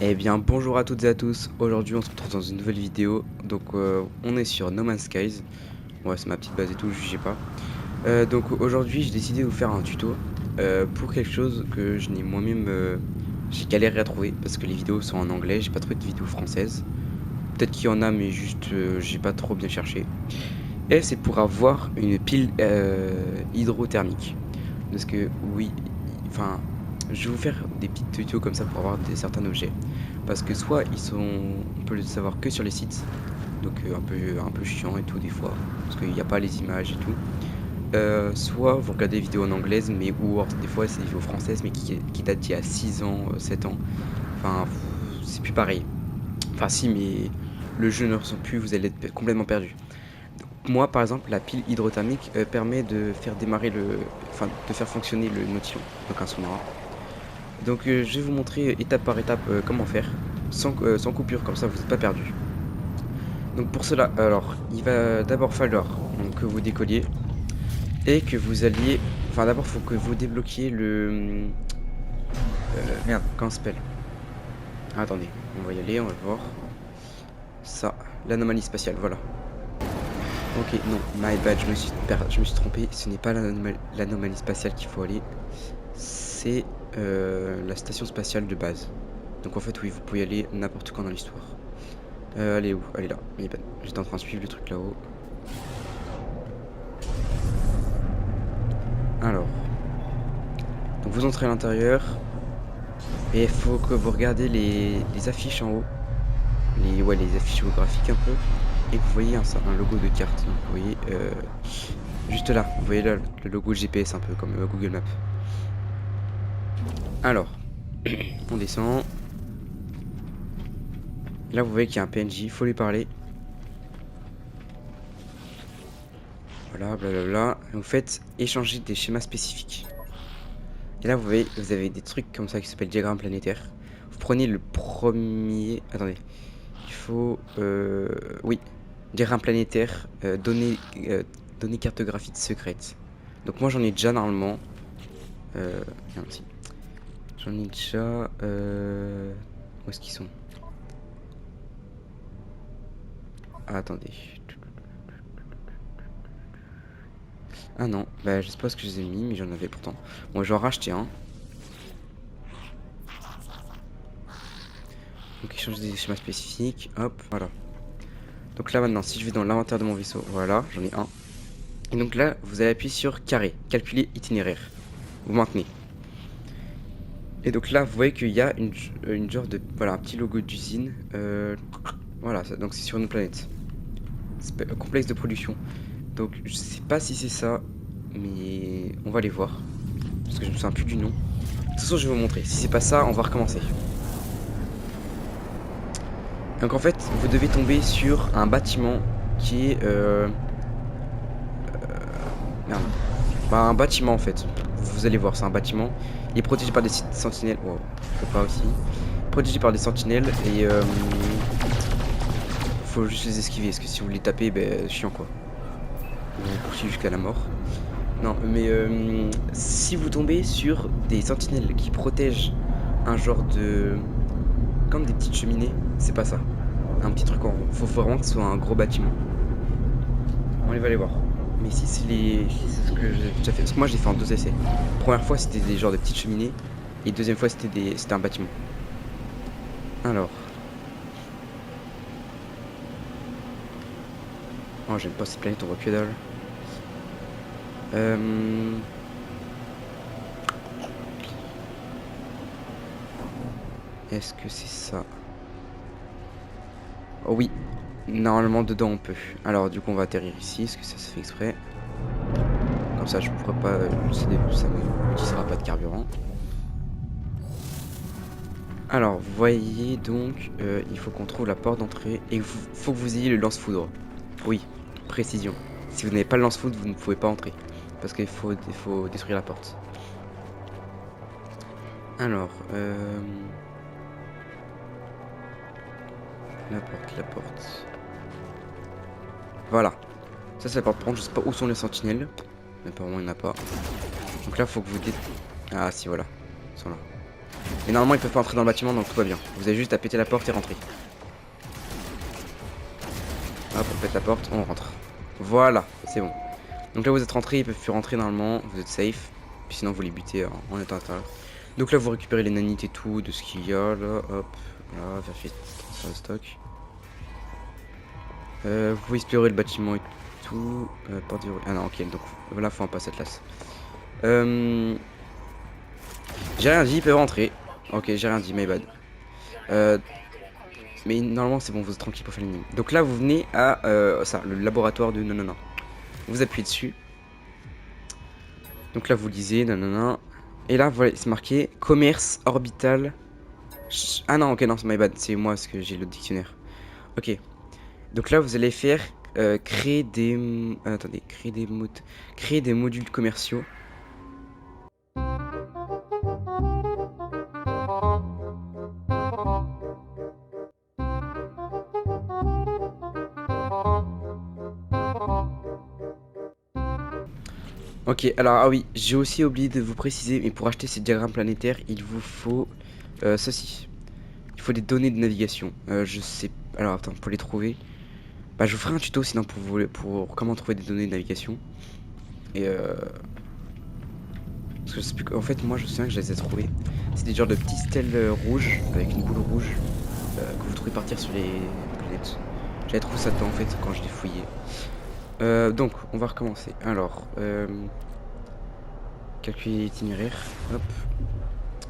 Eh bien bonjour à toutes et à tous, aujourd'hui on se retrouve dans une nouvelle vidéo, donc on est sur No Man's Skies, ouais c'est ma petite base et tout, jugez pas. Donc aujourd'hui j'ai décidé de vous faire un tuto pour quelque chose que je n'ai moi-même, j'ai galéré à trouver parce que les vidéos sont en anglais, j'ai pas trouvé de vidéos françaises. Peut-être qu'il y en a mais juste j'ai pas trop bien cherché. Et c'est pour avoir une pile hydrothermique. Parce que oui, enfin, je vais vous faire des petits tutos comme ça pour avoir certains objets. Parce que soit on peut le savoir que sur les sites, donc un peu chiant et tout des fois, parce qu'il n'y a pas les images et tout. Soit vous regardez des vidéos en anglaise, mais ou alors, des fois c'est des vidéos françaises, mais qui datent d'il y a 6 ans, 7 ans. Enfin, c'est plus pareil. Enfin si, mais le jeu ne ressemble plus, vous allez être complètement perdu. Moi, par exemple, la pile hydrothermique permet de faire démarrer enfin, de faire fonctionner le Nautilon, donc un sous-marin. Donc, je vais vous montrer étape par étape comment faire, sans coupure, comme ça vous n'êtes pas perdu. Donc pour cela, alors, il va d'abord falloir donc, que vous décolliez et que vous alliez, enfin d'abord, il faut que vous débloquiez merde, comment ça s'appelle? Attendez, on va y aller, on va voir. Ça, l'anomalie spatiale, voilà. Ok, non, my bad, je me suis trompé. Ce n'est pas l'anomalie spatiale qu'il faut aller. C'est la station spatiale de base. Donc en fait, oui, vous pouvez y aller n'importe quand dans l'histoire. Elle est où? Elle est là. My bad. J'étais en train de suivre le truc là-haut. Alors. Donc vous entrez à l'intérieur. Et il faut que vous regardez les affiches en haut. Les affiches géographiques un peu. Et vous voyez un logo de carte. Donc vous voyez juste là. Vous voyez là le logo GPS un peu comme Google Maps. Alors, on descend. Là, vous voyez qu'il y a un PNJ, il faut lui parler. Voilà, blablabla. Vous faites échanger des schémas spécifiques. Et là, vous voyez, vous avez des trucs comme ça qui s'appellent diagramme planétaire. Vous prenez le premier. Attendez. Il faut. Oui. Diagramme planétaire, données cartographiques secrètes. Donc, moi, j'en ai déjà normalement. Merde, si. J'en ai déjà. Où est-ce qu'ils sont? Ah, attendez. Ah non, bah je sais pas ce que je les ai mis, mais j'en avais pourtant. Bon, je vais en racheter un. Donc échanger des schémas spécifiques, hop, voilà. Donc là maintenant, si je vais dans l'inventaire de mon vaisseau, voilà, j'en ai un. Et donc là, vous allez appuyer sur carré, calculer itinéraire. Vous maintenez. Et donc là, vous voyez qu'il y a une genre de, voilà, un petit logo d'usine. Voilà, donc c'est sur une planète. Complexe de production. Donc je sais pas si c'est ça, mais on va aller voir. Parce que je me souviens plus du nom. De toute façon, je vais vous montrer. Si c'est pas ça, on va recommencer. Donc en fait, vous devez tomber sur un bâtiment qui est... merde. Bah, un bâtiment en fait. Vous allez voir, c'est un bâtiment. Il est protégé par des sentinelles. Wow, je peux pas aussi. Protégé par des sentinelles et... faut juste les esquiver, parce que si vous les tapez, ben, chiant quoi. Vous poursuivez jusqu'à la mort. Non, mais si vous tombez sur des sentinelles qui protègent un genre de... comme des petites cheminées, c'est pas ça. Un petit truc en rond. Faut vraiment que ce soit un gros bâtiment. On va aller voir. Mais si c'est ce que j'ai déjà fait. Parce que moi j'ai fait en 2 essais. Première fois c'était des genres de petites cheminées. Et deuxième fois c'était un bâtiment. Alors. Oh j'aime pas cette planète, on voit que dalle. Est-ce que c'est ça? Oh oui. Normalement dedans on peut. Alors du coup on va atterrir ici. Est-ce que ça se fait exprès? Comme ça je pourrais pas. Ça me utilisera pas de carburant. Alors, vous voyez donc, il faut qu'on trouve la porte d'entrée et il faut que vous ayez le lance-foudre. Oui, précision. Si vous n'avez pas le lance-foudre, vous ne pouvez pas entrer. Parce qu'il faut détruire la porte. Alors, la porte. Voilà. Ça, c'est la porte. Par contre, je sais pas où sont les sentinelles. Mais apparemment, il n'y en a pas. Donc là, faut que vous Ah, si, voilà. Ils sont là. Et normalement ils peuvent pas entrer dans le bâtiment donc tout va bien. Vous avez juste à péter la porte et rentrer. Hop, on pète la porte, on rentre. Voilà, c'est bon. Donc là vous êtes rentré, ils peuvent plus rentrer normalement, vous êtes safe. Puis sinon vous les butez en étant à l'intérieur. Donc là vous récupérez les nanites et tout de ce qu'il y a là, hop, là, vérifier transfert de stock. Vous pouvez explorer le bâtiment et tout. Porte verrouillée. Ah non, ok, donc là faut un pass Atlas. J'ai rien dit, ils peuvent rentrer. Ok, j'ai rien dit, my bad. Mais normalement c'est bon, vous êtes tranquille pour faire l'énigme. Donc là vous venez à ça, le laboratoire de nanana. Vous appuyez dessus. Donc là vous lisez, nanana. Et là voilà, c'est marqué commerce orbital. Ah non, ok, non, c'est my bad, c'est moi parce que j'ai le dictionnaire. Ok. Donc là vous allez faire créer des. Attendez, créer des modules commerciaux. Ok, alors ah oui, j'ai aussi oublié de vous préciser, mais pour acheter ces diagrammes planétaires, il vous faut ceci. Il faut des données de navigation. Je sais. Alors attends, pour les trouver. Bah je vous ferai un tuto sinon pour comment trouver des données de navigation. Et parce que je sais plus. En fait, moi je sais que je les ai trouvés. C'est des genres de petits stèles rouges avec une boule rouge que vous trouvez partir sur les planètes. J'avais trouvé ça dedans en fait quand je l'ai fouillé. Donc on va recommencer. Alors. Calculer l'itinéraire. Hop.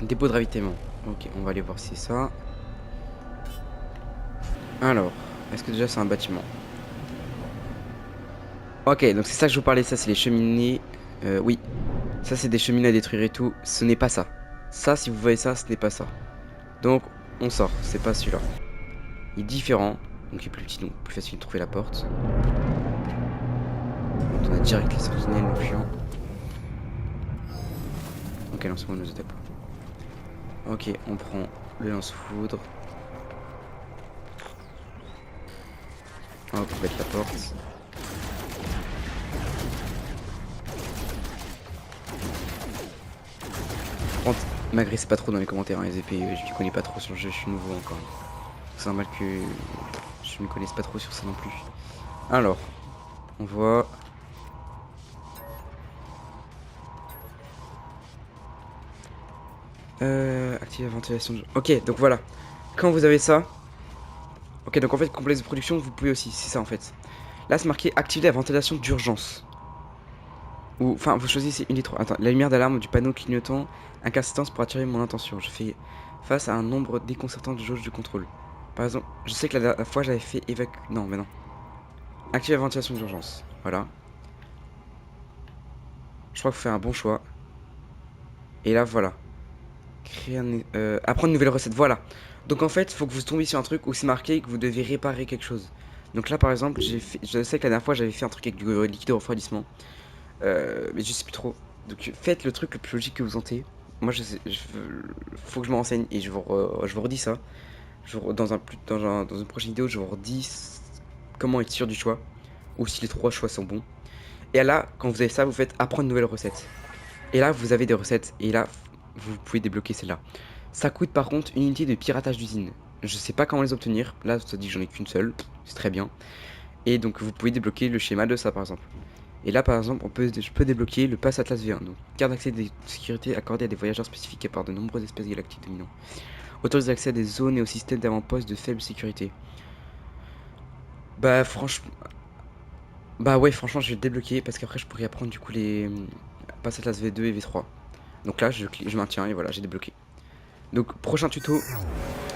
Dépôt de ravitaillement. Ok, on va aller voir si c'est ça. Alors, est-ce que déjà c'est un bâtiment? Ok, donc c'est ça que je vous parlais, ça c'est les cheminées. Oui, ça c'est des cheminées à détruire et tout. Ce n'est pas ça. Ça, si vous voyez ça, ce n'est pas ça. Donc, on sort, c'est pas celui-là. Il est différent, donc il est plus petit, donc plus facile de trouver la porte. On a direct les sentinelles, le chiant. Ok, non, c'est bon, on nous attaque pas. Ok, on prend le lance-foudre. Hop, on va mettre la porte. Par contre, m'agressez pas trop dans les commentaires, hein, les épées, je ne connais pas trop sur le jeu, je suis nouveau encore. C'est normal que je ne connaisse pas trop sur ça non plus. Alors, on voit. Activer la ventilation. Ok, donc voilà. Quand vous avez ça. Ok, donc en fait, complexe de production, vous pouvez aussi. C'est ça en fait. Là, c'est marqué activer la ventilation d'urgence. Ou, enfin, vous choisissez une des trois. Attends, la lumière d'alarme du panneau clignotant. Incapacitance pour attirer mon attention. Je fais face à un nombre déconcertant de jauges de contrôle. Par exemple, je sais que la dernière fois, j'avais fait évacuer. Non, mais non. Activer la ventilation d'urgence. Voilà. Je crois que vous faites un bon choix. Et là, voilà. Créer un... apprendre une nouvelle recette. Voilà. Donc en fait, il faut que vous tombiez sur un truc où c'est marqué que vous devez réparer quelque chose. Donc là, par exemple, je sais que la dernière fois, j'avais fait un truc avec du liquide de refroidissement. Mais je sais plus trop. Donc faites le truc le plus logique que vous sentez. Moi, faut que je me renseigne et je vous redis ça. Dans une prochaine vidéo, je vous redis comment être sûr du choix. Ou si les trois choix sont bons. Et là, quand vous avez ça, vous faites apprendre une nouvelle recette. Et là, vous avez des recettes. Et là, vous pouvez débloquer celle-là. Ça coûte par contre une unité de piratage d'usine. Je sais pas comment les obtenir. Là, ça dit que j'en ai qu'une seule. C'est très bien. Et donc, vous pouvez débloquer le schéma de ça, par exemple. Et là, par exemple, je peux débloquer le pass Atlas V1. Donc, carte d'accès de sécurité accordée à des voyageurs spécifiques par de nombreuses espèces galactiques dominantes. Autorise l'accès à des zones et aux systèmes d'avant-poste de faible sécurité. Bah, franchement. Bah, ouais, franchement, je vais le débloquer parce qu'après, je pourrais apprendre du coup les pass Atlas V2 et V3. Donc là, je maintiens et voilà, j'ai débloqué. Donc, prochain tuto,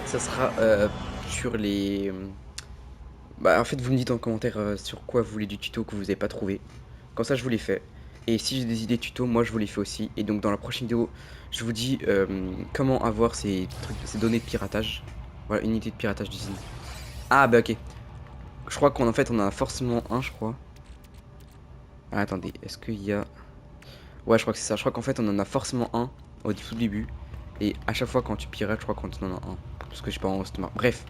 ça sera sur les. Bah, en fait, vous me dites en commentaire sur quoi vous voulez du tuto que vous n'avez pas trouvé. Comme ça, je vous les fais. Et si j'ai des idées tuto, moi je vous les fais aussi. Et donc, dans la prochaine vidéo, je vous dis comment avoir ces trucs, ces données de piratage. Voilà, unité de piratage d'usine. Ah, bah, ok. Je crois qu'en fait, on en a forcément un, je crois. Ah, attendez, est-ce qu'il y a. Ouais, je crois que c'est ça. Je crois qu'en fait, on en a forcément un au tout début. Et à chaque fois, quand tu pirates, je crois qu'on en a un. Parce que je sais pas en stock. Bref.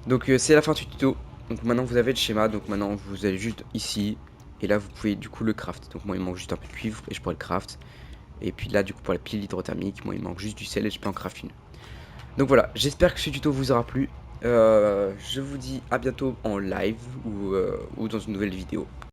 Donc, c'est la fin du tuto. Donc, maintenant, vous avez le schéma. Donc, maintenant, vous allez juste ici. Et là, vous pouvez du coup le craft. Donc, moi, il manque juste un peu de cuivre et je pourrais le craft. Et puis là, du coup, pour la pile hydrothermique, moi, il manque juste du sel et je peux en craft une. Donc voilà, j'espère que ce tuto vous aura plu. Je vous dis à bientôt en live ou dans une nouvelle vidéo.